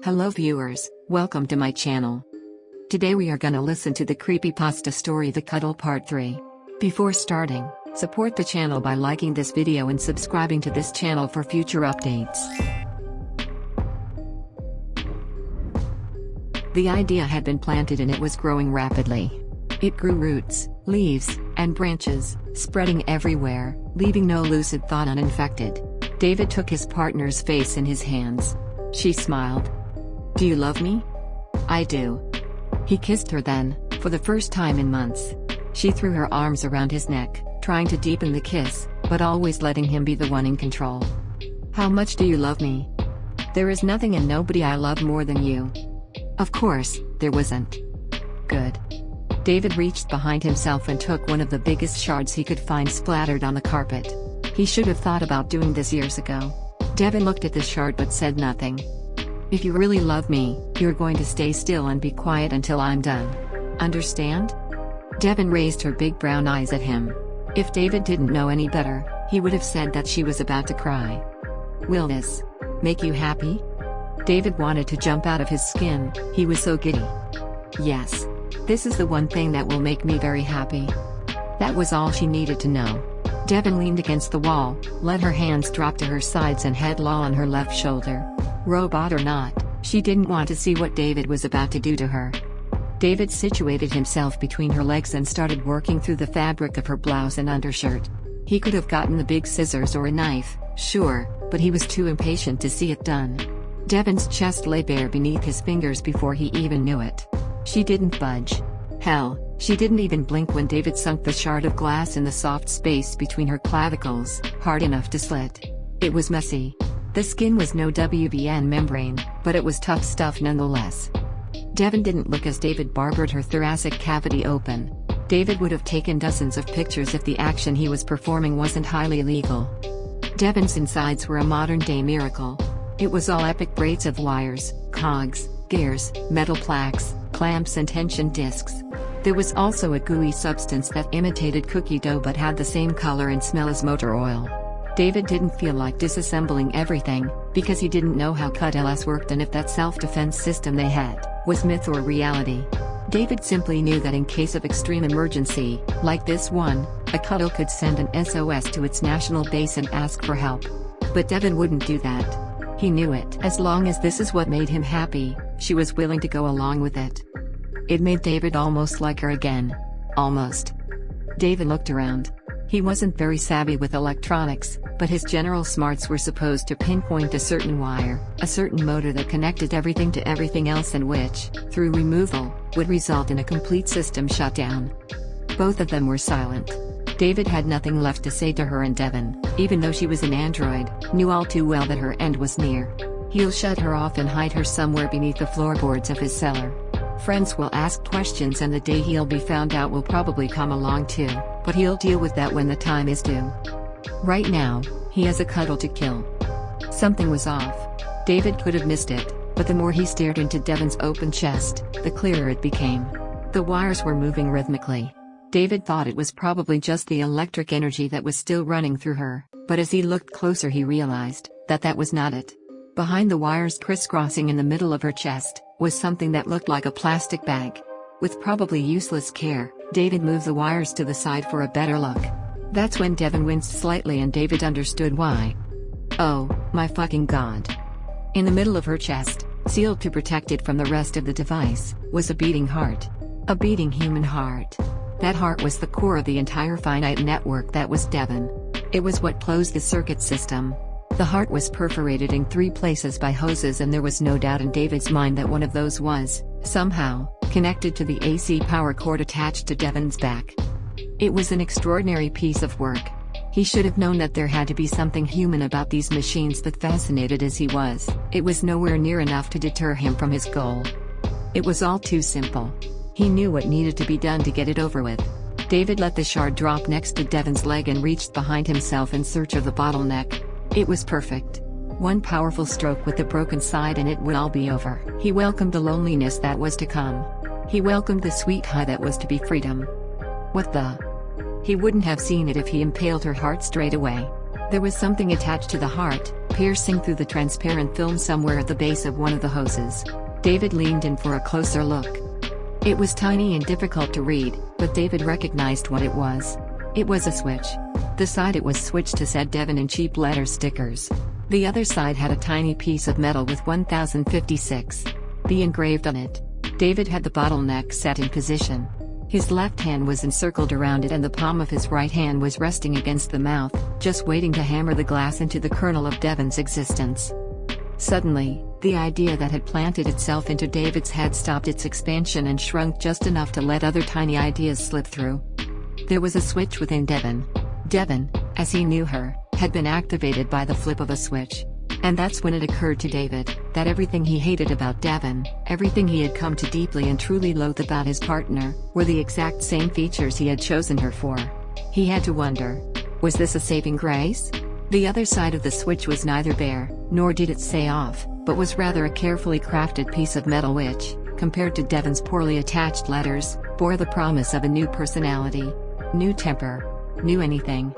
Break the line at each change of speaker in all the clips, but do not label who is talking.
Hello viewers, welcome to my channel. Today we are gonna listen to the creepypasta story The CuddL Part 3. Before starting, support the channel by liking this video and subscribing to this channel for future updates. The idea had been planted and it was growing rapidly. It grew roots, leaves, and branches, spreading everywhere, leaving no lucid thought uninfected. David took his partner's face in his hands. She smiled. "Do you love me?" "I do." He kissed her then, for the first time in months. She threw her arms around his neck, trying to deepen the kiss, but always letting him be the one in control. "How much do you love me?" "There is nothing and nobody I love more than you." Of course, there wasn't. Good. David reached behind himself and took one of the biggest shards he could find splattered on the carpet. He should have thought about doing this years ago. Devin looked at the shard but said nothing. "If you really love me, you're going to stay still and be quiet until I'm done. Understand?" Devin raised her big brown eyes at him. If David didn't know any better, he would have said that she was about to cry. "Will this make you happy?" David wanted to jump out of his skin, he was so giddy. "Yes. This is the one thing that will make me very happy." That was all she needed to know. Devin leaned against the wall, let her hands drop to her sides and head low on her left shoulder. Robot or not, she didn't want to see what David was about to do to her. David situated himself between her legs and started working through the fabric of her blouse and undershirt. He could have gotten the big scissors or a knife, sure, but he was too impatient to see it done. Devin's chest lay bare beneath his fingers before he even knew it. She didn't budge. Hell, she didn't even blink when David sunk the shard of glass in the soft space between her clavicles, hard enough to slit. It was messy. The skin was no WBN membrane, but it was tough stuff nonetheless. Devin didn't look as David barbered her thoracic cavity open. David would have taken dozens of pictures if the action he was performing wasn't highly illegal. Devin's insides were a modern-day miracle. It was all epic braids of wires, cogs, gears, metal plaques, clamps and tension discs. There was also a gooey substance that imitated cookie dough but had the same color and smell as motor oil. David didn't feel like disassembling everything, because he didn't know how CuddL's worked and if that self-defense system they had was myth or reality. David simply knew that in case of extreme emergency, like this one, a CuddL could send an SOS to its national base and ask for help. But Devin wouldn't do that. He knew it. As long as this is what made him happy, she was willing to go along with it. It made David almost like her again. Almost. David looked around. He wasn't very savvy with electronics, but his general smarts were supposed to pinpoint a certain wire, a certain motor that connected everything to everything else and which, through removal, would result in a complete system shutdown. Both of them were silent. David had nothing left to say to her, and Devin, even though she was an android, knew all too well that her end was near. He'll shut her off and hide her somewhere beneath the floorboards of his cellar. Friends will ask questions and the day he'll be found out will probably come along too, but he'll deal with that when the time is due. Right now, he has a CuddL to kill. Something was off. David could have missed it, but the more he stared into Devin's open chest, the clearer it became. The wires were moving rhythmically. David thought it was probably just the electric energy that was still running through her, but as he looked closer he realized that that was not it. Behind the wires crisscrossing in the middle of her chest, was something that looked like a plastic bag. With probably useless care, David moved the wires to the side for a better look. That's when Devin winced slightly and David understood why. Oh, my fucking god. In the middle of her chest, sealed to protect it from the rest of the device, was a beating heart. A beating human heart. That heart was the core of the entire finite network that was Devin. It was what closed the circuit system. The heart was perforated in 3 places by hoses, and there was no doubt in David's mind that one of those was, somehow, connected to the AC power cord attached to Devin's back. It was an extraordinary piece of work. He should have known that there had to be something human about these machines, but fascinated as he was, it was nowhere near enough to deter him from his goal. It was all too simple. He knew what needed to be done to get it over with. David let the shard drop next to Devin's leg and reached behind himself in search of the bottleneck. It was perfect. One powerful stroke with the broken side and it would all be over. He welcomed the loneliness that was to come. He welcomed the sweet high that was to be freedom. What the? He wouldn't have seen it if he impaled her heart straight away. There was something attached to the heart, piercing through the transparent film somewhere at the base of one of the hoses. David leaned in for a closer look. It was tiny and difficult to read, but David recognized what it was. It was a switch. The side it was switched to said Devin in cheap letter stickers. The other side had a tiny piece of metal with 1056. B engraved on it. David had the bottleneck set in position. His left hand was encircled around it and the palm of his right hand was resting against the mouth, just waiting to hammer the glass into the kernel of Devin's existence. Suddenly, the idea that had planted itself into David's head stopped its expansion and shrunk just enough to let other tiny ideas slip through. There was a switch within Devin. Devin, as he knew her, had been activated by the flip of a switch. And that's when it occurred to David that everything he hated about Devin, everything he had come to deeply and truly loathe about his partner, were the exact same features he had chosen her for. He had to wonder, was this a saving grace? The other side of the switch was neither bare, nor did it say off, but was rather a carefully crafted piece of metal which, compared to Devin's poorly attached letters, bore the promise of a new personality, new temper, new anything.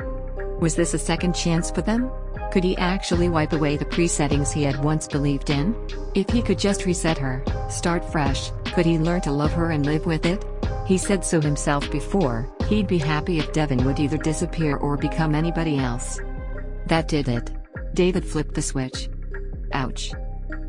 Was this a second chance for them? Could he actually wipe away the presettings he had once believed in? If he could just reset her, start fresh, could he learn to love her and live with it? He said so himself before, he'd be happy if Devin would either disappear or become anybody else. That did it. David flipped the switch. Ouch.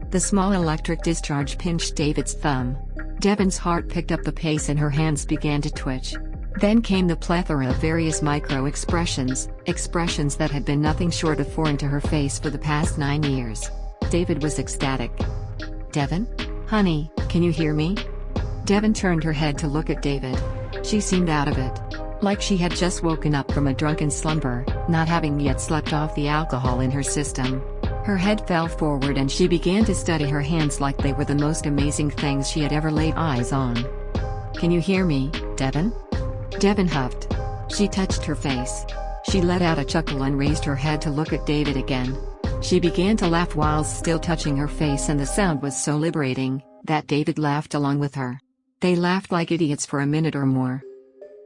The small electric discharge pinched David's thumb. Devin's heart picked up the pace and her hands began to twitch. Then came the plethora of various micro-expressions, expressions that had been nothing short of foreign to her face for the past 9 years. David was ecstatic. Devin? Honey, can you hear me? Devin turned her head to look at David. She seemed out of it. Like she had just woken up from a drunken slumber, not having yet slept off the alcohol in her system. Her head fell forward and she began to study her hands like they were the most amazing things she had ever laid eyes on. Can you hear me, Devin? Devin huffed. She touched her face. She let out a chuckle and raised her head to look at David again. She began to laugh while still touching her face, and the sound was so liberating that David laughed along with her. They laughed like idiots for a minute or more.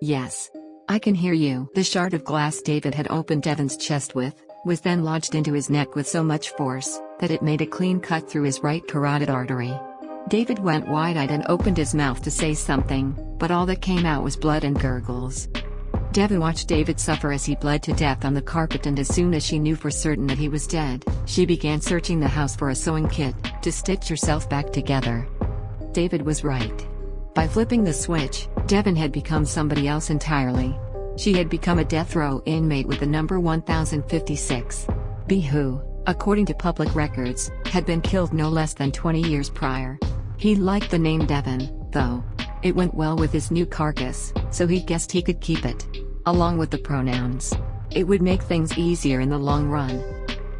Yes. I can hear you. The shard of glass David had opened Devin's chest with, was then lodged into his neck with so much force, that it made a clean cut through his right carotid artery. David went wide-eyed and opened his mouth to say something, but all that came out was blood and gurgles. Devin watched David suffer as he bled to death on the carpet, and as soon as she knew for certain that he was dead, she began searching the house for a sewing kit, to stitch herself back together. David was right. By flipping the switch, Devin had become somebody else entirely. She had become a death row inmate with the number 1056. B who, according to public records, had been killed no less than 20 years prior. He liked the name Devin, though. It went well with his new carcass, so he guessed he could keep it. Along with the pronouns. It would make things easier in the long run.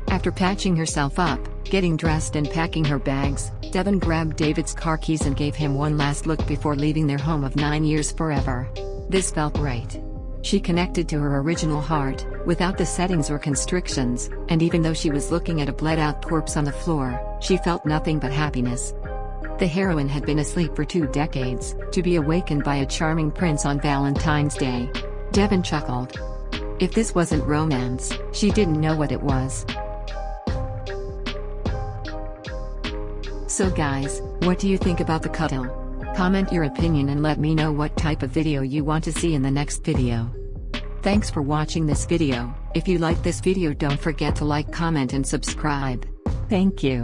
After patching herself up, getting dressed and packing her bags, Devin grabbed David's car keys and gave him one last look before leaving their home of 9 years forever. This felt right. She connected to her original heart, without the settings or constrictions, and even though she was looking at a bled-out corpse on the floor, she felt nothing but happiness. The heroine had been asleep for 2 decades, to be awakened by a charming prince on Valentine's Day. Devin chuckled. If this wasn't romance, she didn't know what it was. So guys, what do you think about the CuddL? Comment your opinion and let me know what type of video you want to see in the next video. Thanks for watching this video. If you like this video, don't forget to like, comment and subscribe. Thank you.